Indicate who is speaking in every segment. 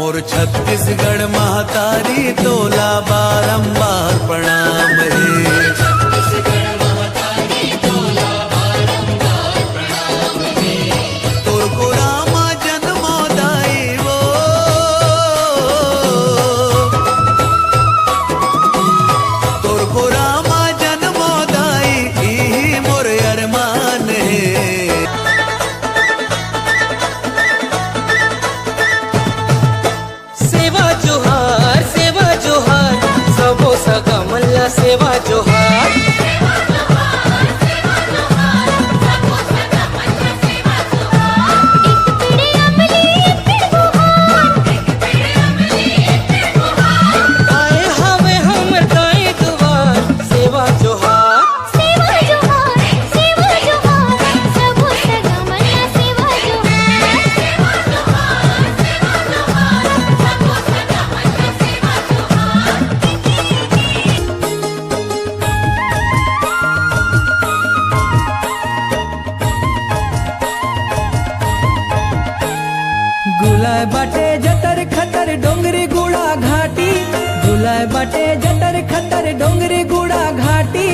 Speaker 1: मोर छत्तीसगढ़ महतारी तोला बारंबार प्रणाम है। तोर को रामा जन्मोदाई वो, तोर को रामा जन्मोदाई ई मोर अरमान है।
Speaker 2: सेवा जोहार सबो सगा मल्ला सेवा जोहार। आए हवे हमर दाएं दुआर सेवा जोहार।
Speaker 3: सबो सगा मल्ला सेवा
Speaker 4: गुलाय बाटे जतर खतर डोंगरी गुड़ा घाटी, गुलाय बाटे जतर खतर डोंगरी गुड़ा घाटी।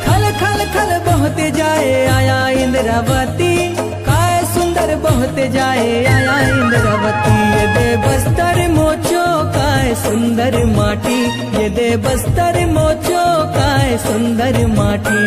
Speaker 4: खल खल खल बहते जाए आया इंद्रावती, काय सुंदर बहते जाए आया इंद्रावती। ये दे बस्तर मोचो काय सुंदर माटी, ये दे बस्तर मोचो काय सुंदर माटी।